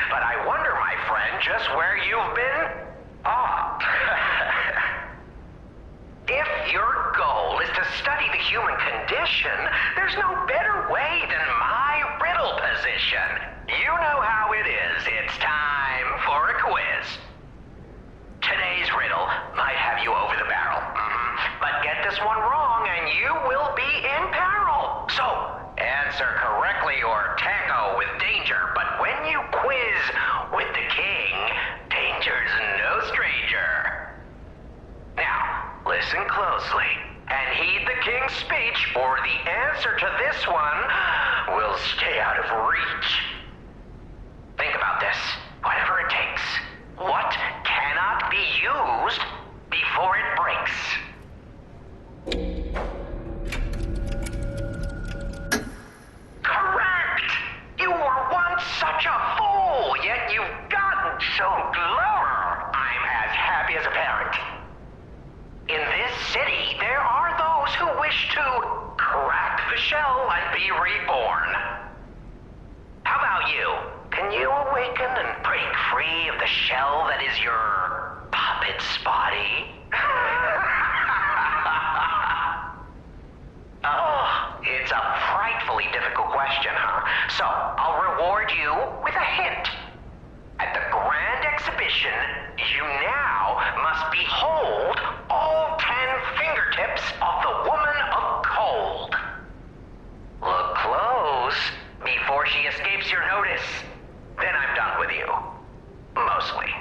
But I wonder, my friend, just where you've been? Ah. If your goal is to study the human condition, there's no better way than my riddle position. You know how it is. It's time for a quiz. Today's riddle might have you over the barrel. But get this one wrong and you will be in peril. So, answer correctly or tango with danger. But when you quiz with the king, danger's no stranger. Now, listen closely and heed the king's speech, or the answer to this one will stay out of reach. Think about this. Whatever it takes. What cannot be used before it breaks? Correct! You were once such a fool, yet you've gotten so clever. I'm as happy as a parent. In this city, there are those who wish to crack the shell and be reborn. How about you? Can you awaken and break free of the shell that is your puppet's body? Oh, it's a frightfully difficult question, huh? So, I'll reward you with a hint. At the grand exhibition, you now must behold all 10 fingertips of the woman of cold. Look close before she escapes your notice. Then I'm done with you. Mostly.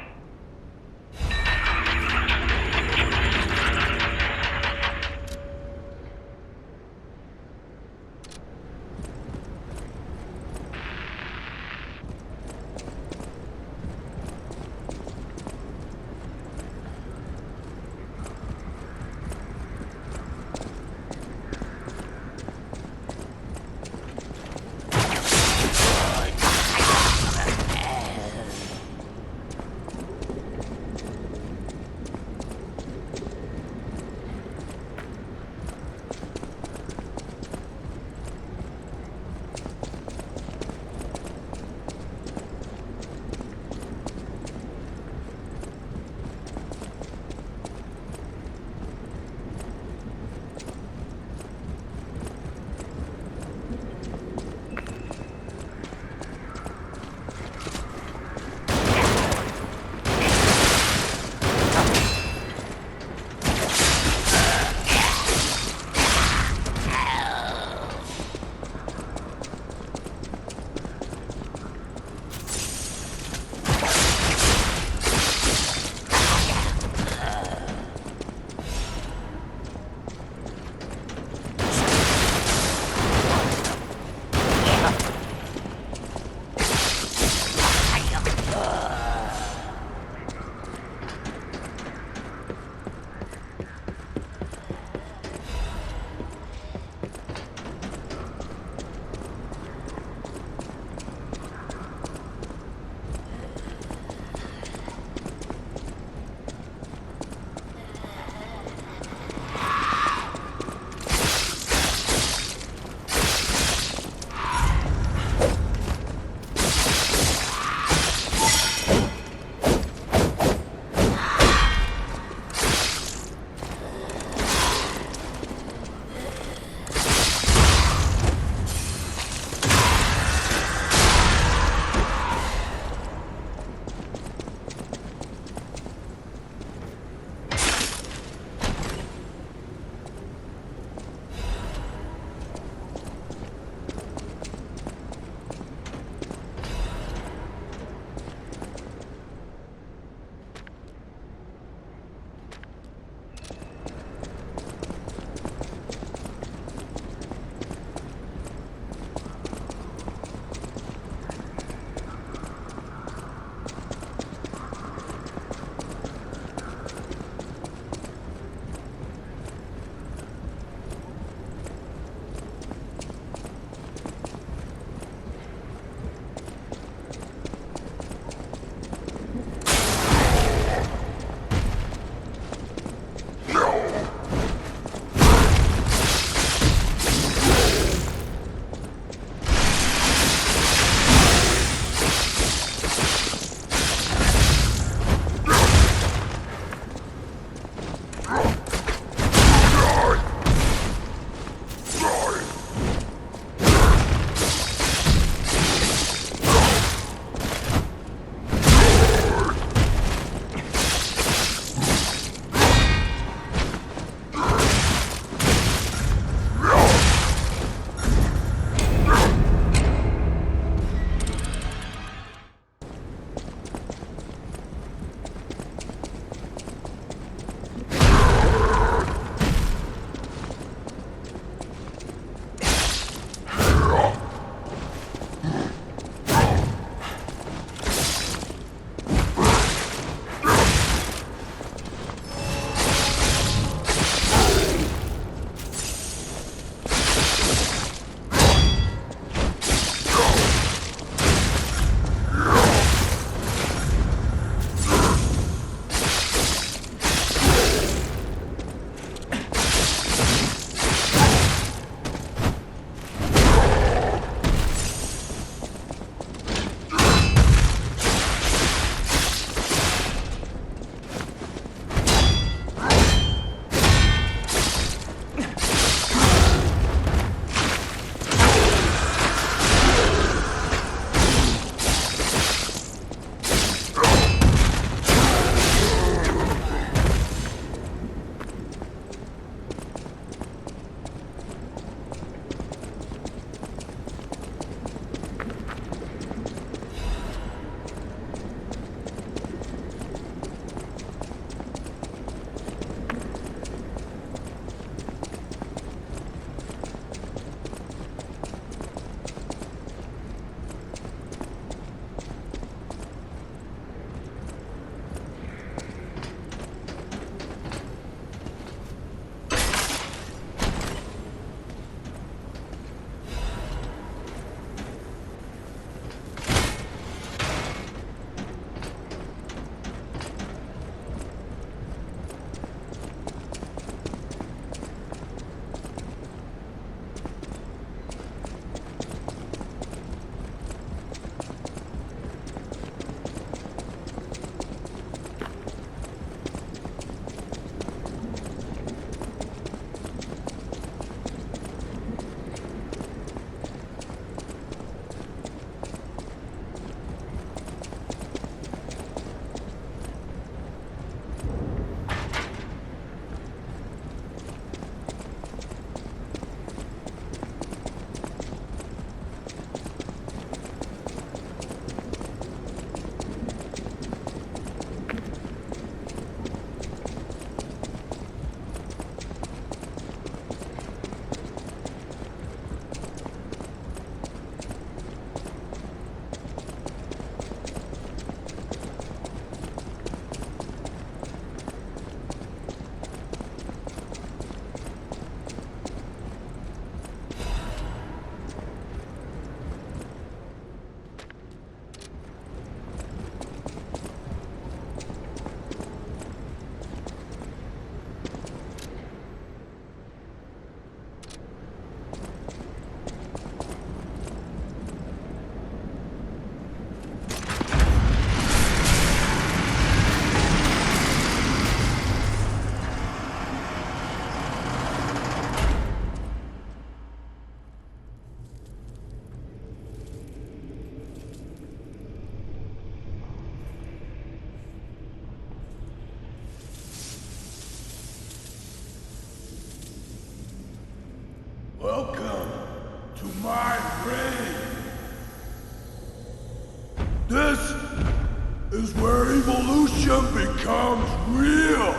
is where evolution becomes real.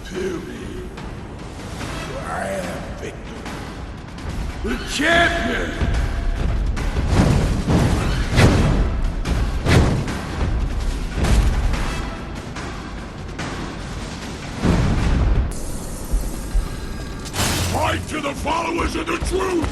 Period. For I am Victor, the champion. Fight to the followers of the truth!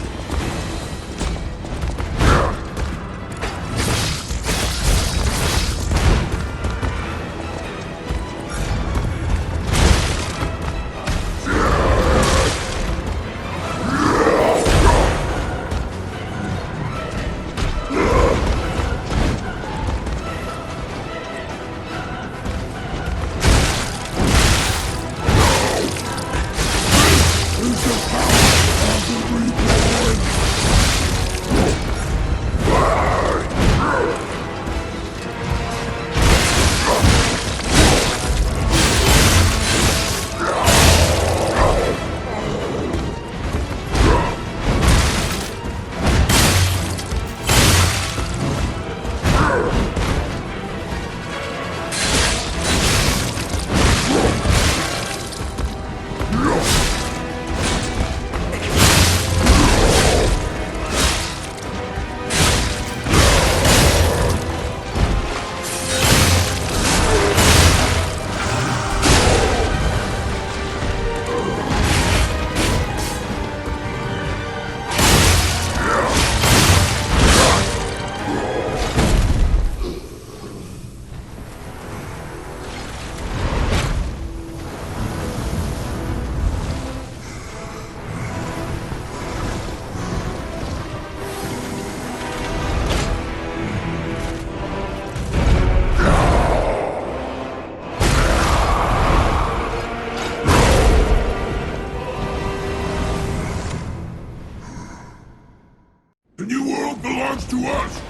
The new world belongs to us!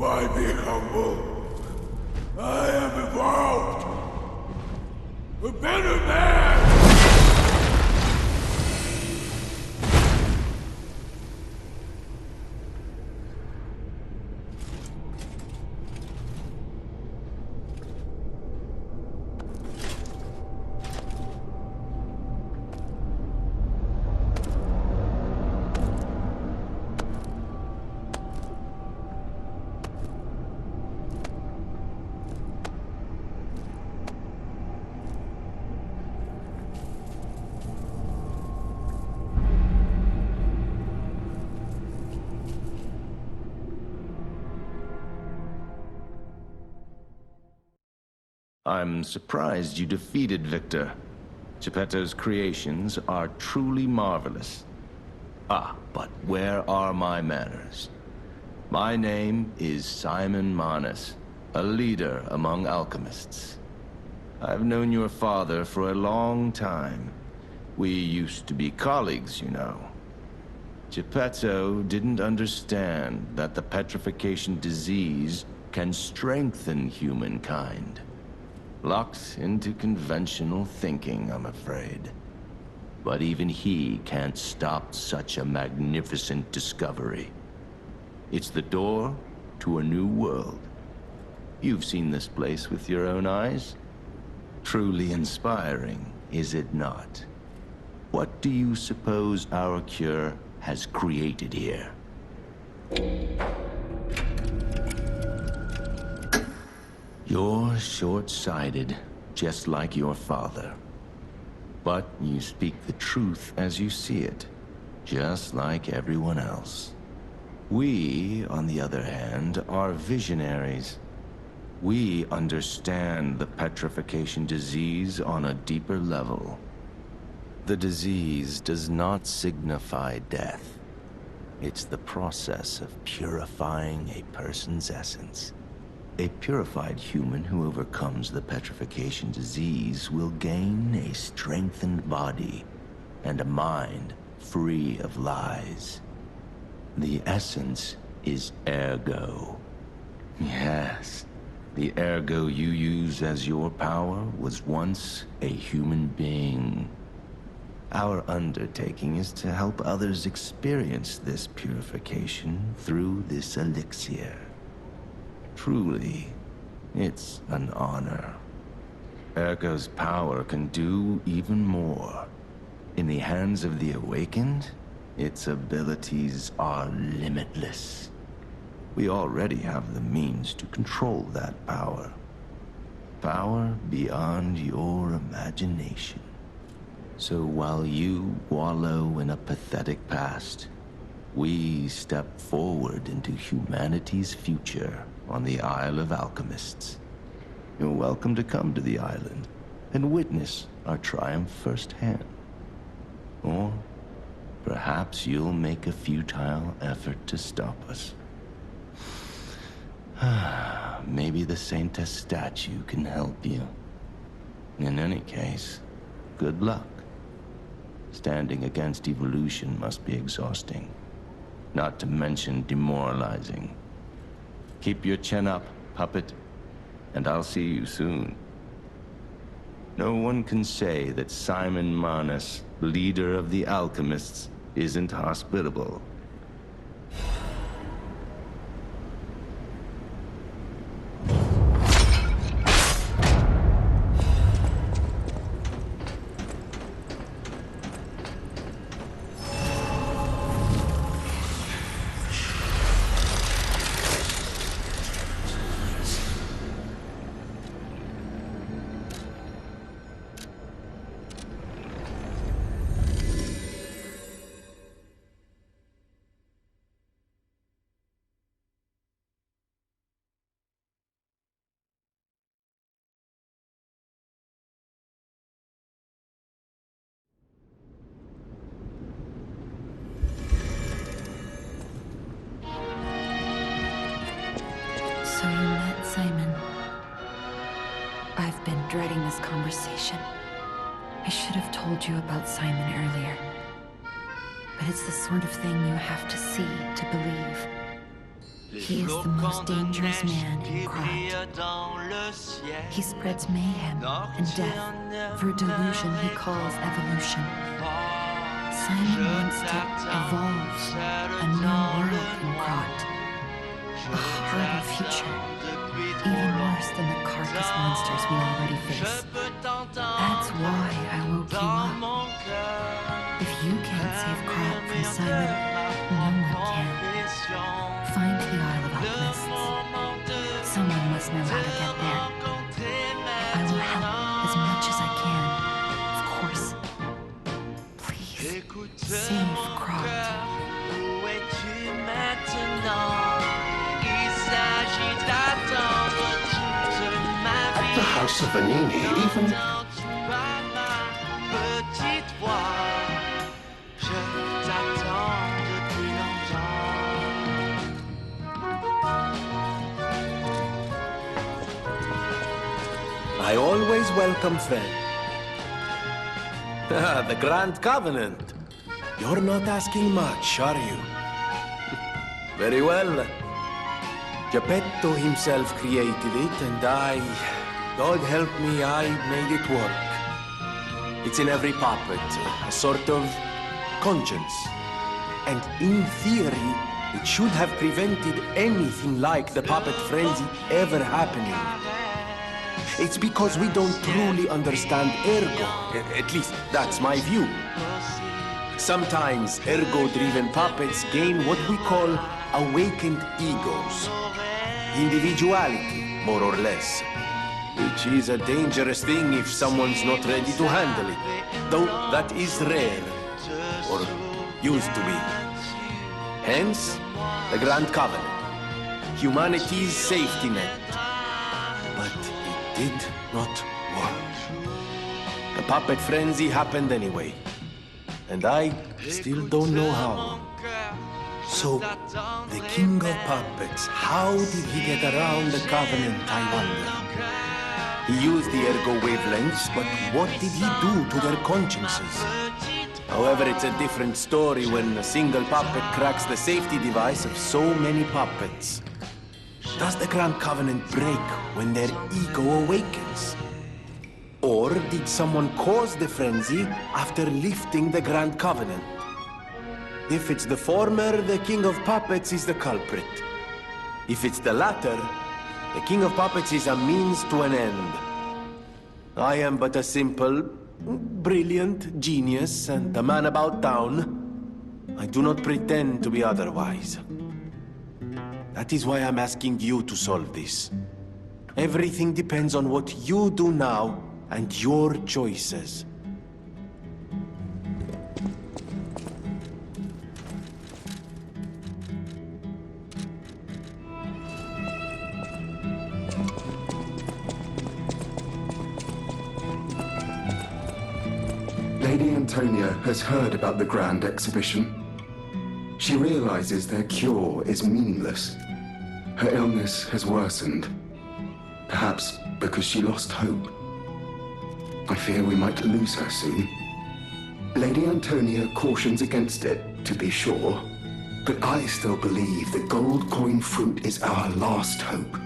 Why be humble? I am evolved! A better man! I'm surprised you defeated Victor. Geppetto's creations are truly marvelous. Ah, but where are my manners? My name is Simon Manus, a leader among alchemists. I've known your father for a long time. We used to be colleagues, you know. Geppetto didn't understand that the petrification disease can strengthen humankind. Locked into conventional thinking, I'm afraid. But even he can't stop such a magnificent discovery. It's the door to a new world. You've seen this place with your own eyes. Truly inspiring, is it not? What do you suppose our cure has created here? You're short-sighted, just like your father. But you speak the truth as you see it, just like everyone else. We, on the other hand, are visionaries. We understand the petrification disease on a deeper level. The disease does not signify death. It's the process of purifying a person's essence. A purified human who overcomes the petrification disease will gain a strengthened body and a mind free of lies. The essence is Ergo. Yes, the Ergo you use as your power was once a human being. Our undertaking is to help others experience this purification through this elixir. Truly, it's an honor. Ergo's power can do even more. In the hands of the awakened, its abilities are limitless. We already have the means to control that power. Power beyond your imagination. So while you wallow in a pathetic past, we step forward into humanity's future on the Isle of Alchemists. You're welcome to come to the island and witness our triumph firsthand. Or perhaps you'll make a futile effort to stop us. Maybe the Saintess statue can help you. In any case, good luck. Standing against evolution must be exhausting, not to mention demoralizing. Keep your chin up, puppet, and I'll see you soon. No one can say that Simon Manus, leader of the alchemists, isn't hospitable. So you met Simon. I've been dreading this conversation. I should have told you about Simon earlier. But it's the sort of thing you have to see to believe. He is the most dangerous man in Krat. He spreads mayhem and death for a delusion he calls evolution. Simon wants to evolve a new world in Krat. A horrible future, even worse than the carcass monsters we already face. That's why I woke you up. If you can't save Krat from Simon, no one can. Find the Isle of Alchemists. Someone must know how to get there. I will help as much as I can, of course. Please, save Krat. At the House of Vanini, even... I always welcome friends. The Grand Covenant. You're not asking much, are you? Very well. Geppetto himself created it, and God help me, I made it work. It's in every puppet, a sort of conscience. And in theory, it should have prevented anything like the puppet frenzy ever happening. It's because we don't truly understand Ergo. At least, that's my view. Sometimes Ergo-driven puppets gain what we call awakened egos. Individuality, more or less. Which is a dangerous thing if someone's not ready to handle it. Though that is rare. Or used to be. Hence, the Grand Covenant. Humanity's safety net. But it did not work. The puppet frenzy happened anyway. And I still don't know how. So, the King of Puppets, how did he get around the Covenant, I wonder? He used the Ergo wavelengths, but what did he do to their consciences? However, it's a different story when a single puppet cracks the safety device of so many puppets. Does the Grand Covenant break when their ego awakens? Or did someone cause the frenzy after lifting the Grand Covenant? If it's the former, the King of Puppets is the culprit. If it's the latter, the King of Puppets is a means to an end. I am but a simple, brilliant genius and a man about town. I do not pretend to be otherwise. That is why I'm asking you to solve this. Everything depends on what you do now and your choices. Lady Antonia has heard about the Grand Exhibition. She realizes their cure is meaningless. Her illness has worsened. Perhaps because she lost hope. I fear we might lose her soon. Lady Antonia cautions against it, to be sure. But I still believe the gold coin fruit is our last hope.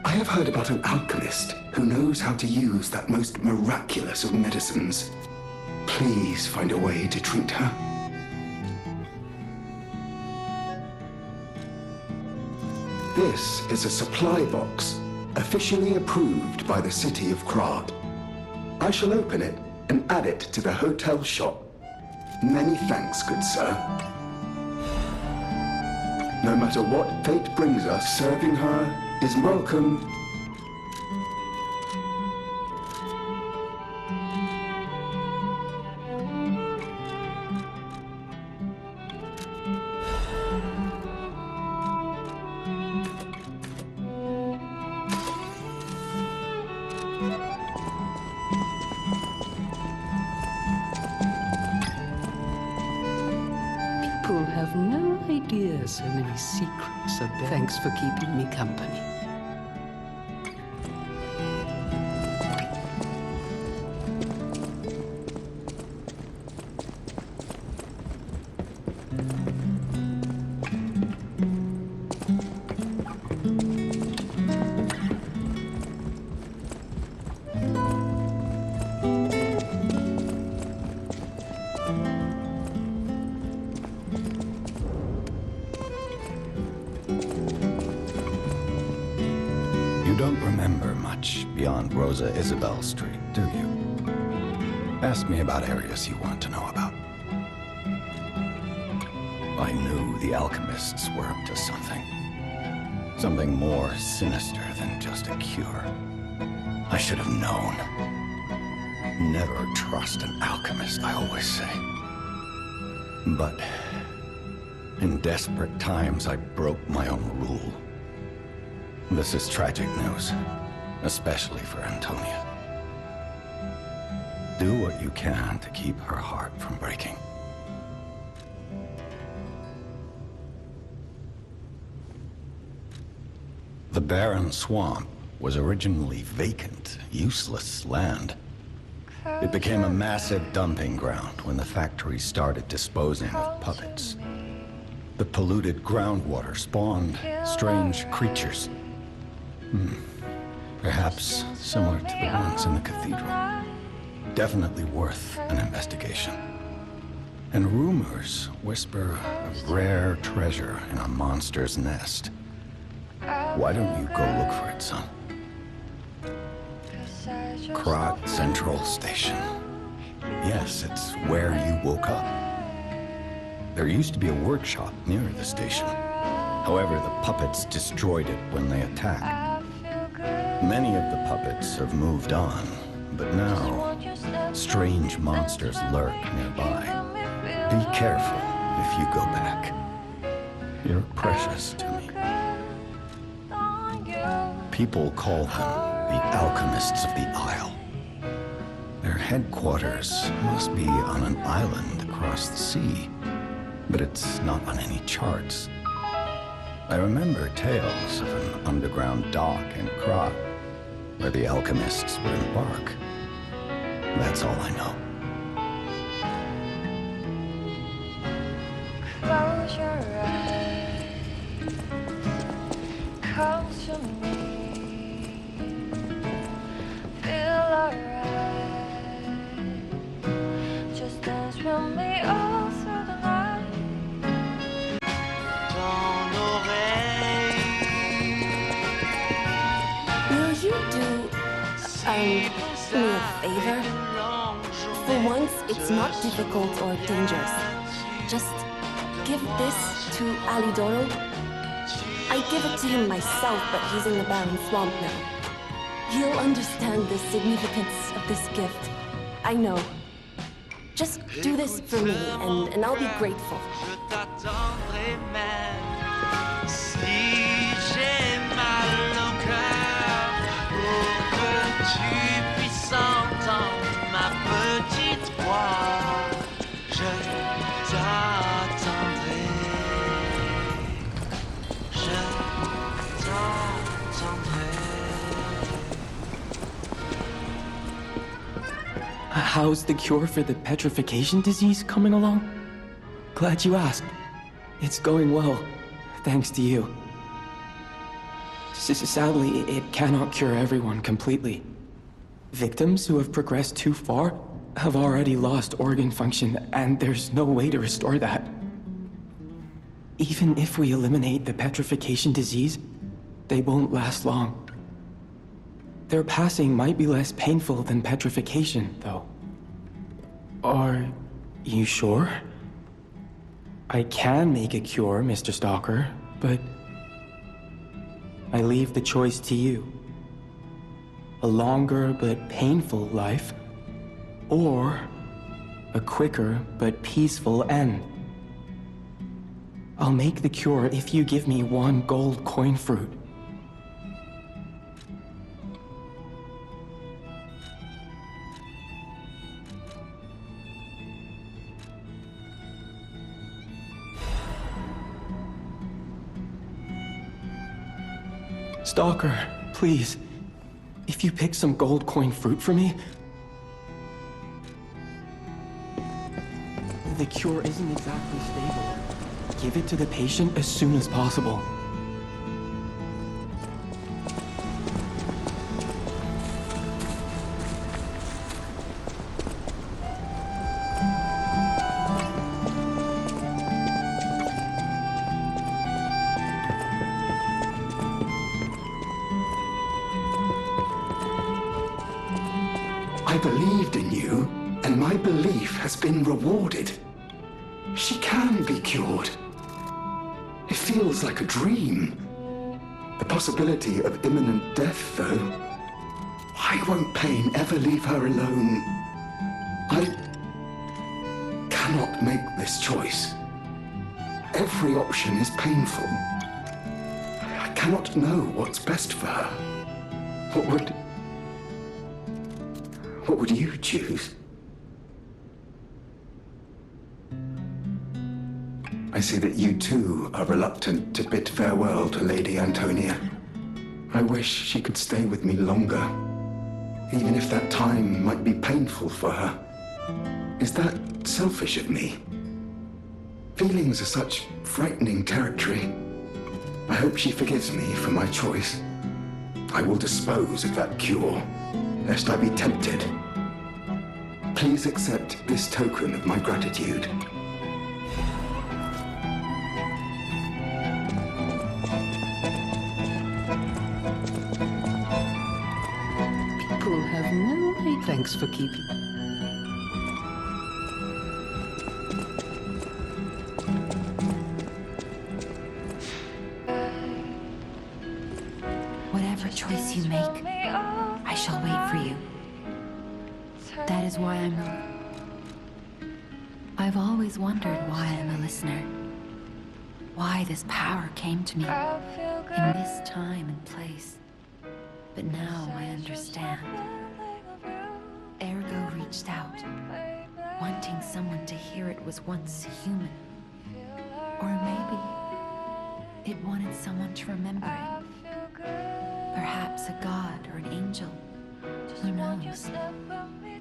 I have heard about an alchemist who knows how to use that most miraculous of medicines. Please find a way to treat her. This is a supply box, officially approved by the city of Krat. I shall open it and add it to the hotel shop. Many thanks, good sir. No matter what fate brings us, serving her is welcome. People have no idea so many secrets are buried. Thanks for keeping me company. You don't remember much beyond Rosa Isabel Street, do you? Ask me about areas you want to know about. I knew the alchemists were up to something. Something more sinister than just a cure. I should have known. Never trust an alchemist, I always say. But in desperate times, I broke my own rule. This is tragic news, especially for Antonia. Do what you can to keep her heart from breaking. The barren swamp was originally vacant, useless land. It became a massive dumping ground when the factory started disposing of puppets. The polluted groundwater spawned strange creatures. Perhaps similar to the ones in the cathedral. Definitely worth an investigation. And rumors whisper of rare treasure in a monster's nest. Why don't you go look for it, son? Krot Central Station. Yes, it's where you woke up. There used to be a workshop near the station. However, the puppets destroyed it when they attacked. Many of the puppets have moved on, but now, strange monsters lurk nearby. Be careful if you go back. You're precious to me. People call them the Alchemists of the Isle. Their headquarters must be on an island across the sea, but it's not on any charts. I remember tales of an underground dock in Krot, where the alchemists would embark. That's all I know. Close your eyes, come to me, feel alright, just dance with me all through the night. Will you do, me a favor? For once, it's not difficult or dangerous. Just give this to Alidoro. I give it to him myself, but he's in the barren swamp now. He'll understand the significance of this gift. I know. Just do this for me, and I'll be grateful. How's the cure for the petrification disease coming along? Glad you asked. It's going well, thanks to you. Sadly, it cannot cure everyone completely. Victims who have progressed too far have already lost organ function, and there's no way to restore that. Even if we eliminate the petrification disease, they won't last long. Their passing might be less painful than petrification, though. Are you sure? I can make a cure, Mr. Stalker, but I leave the choice to you. A longer but painful life, or a quicker but peaceful end. I'll make the cure if you give me one gold coin fruit. Stalker, please, if you pick some gold coin fruit for me... The cure isn't exactly stable. Give it to the patient as soon as possible. I believed in you, and my belief has been rewarded. She can be cured. It feels like a dream. The possibility of imminent death, though. Why won't pain ever leave her alone? I cannot make this choice. Every option is painful. I cannot know what's best for her. What would you choose? I see that you too are reluctant to bid farewell to Lady Antonia. I wish she could stay with me longer. even if that time might be painful for her. Is that selfish of me? Feelings are such frightening territory. I hope she forgives me for my choice. I will dispose of that cure, lest I be tempted. Please accept this token of my gratitude. People have no idea. Thanks for keeping. Whatever choice you make, I shall wait for you. That is why I've always wondered why I'm a listener. Why this power came to me in this time and place. But now I understand. Ergo reached out, wanting someone to hear it was once human. Or maybe it wanted someone to remember it. Perhaps a god or an angel. Who knows?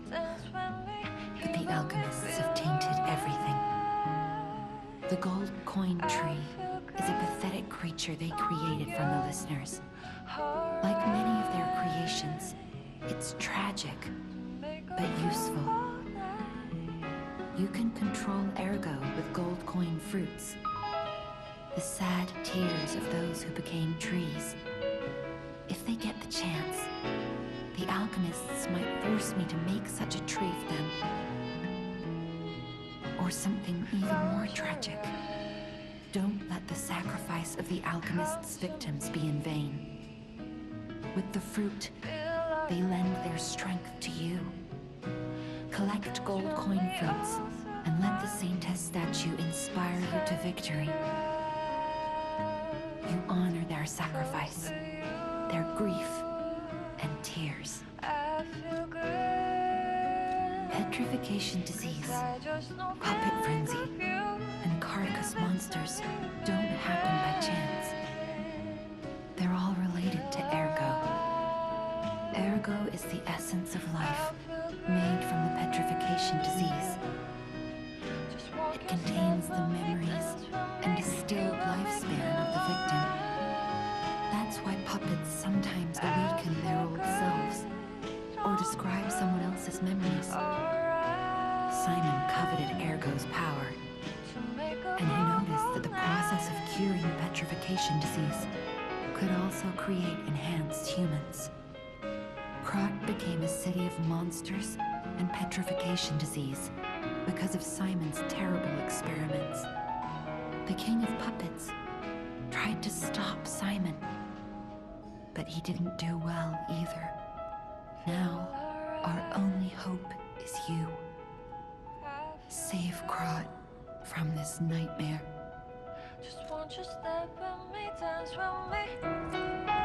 But the alchemists have tainted everything. The gold coin tree is a pathetic creature they created from the listeners. Like many of their creations, it's tragic, but useful. You can control Ergo with gold coin fruits. The sad tears of those who became trees. If they get the chance, the alchemists might force me to make such a tree for them. Or something even more tragic. Don't let the sacrifice of the alchemists' victims be in vain. With the fruit, they lend their strength to you. Collect gold coin fruits and let the Saintess statue inspire you to victory. You honor their sacrifice, their grief, and tears. Petrification disease, puppet frenzy, and carcass monsters don't happen by chance. They're all related to Ergo. Ergo is the essence of life, made from the petrification disease. It contains the memories and distilled lifespan of the victim. That's why puppets sometimes awaken their old selves, or describe someone else's memories. Simon coveted Ergo's power, and he noticed that the process of curing the petrification disease could also create enhanced humans. Krot became a city of monsters and petrification disease because of Simon's terrible experiments. The king of puppets tried to stop Simon, but he didn't do well either. Now, our only hope is you. Save Krot from this nightmare. Just won't you step with me, dance with me?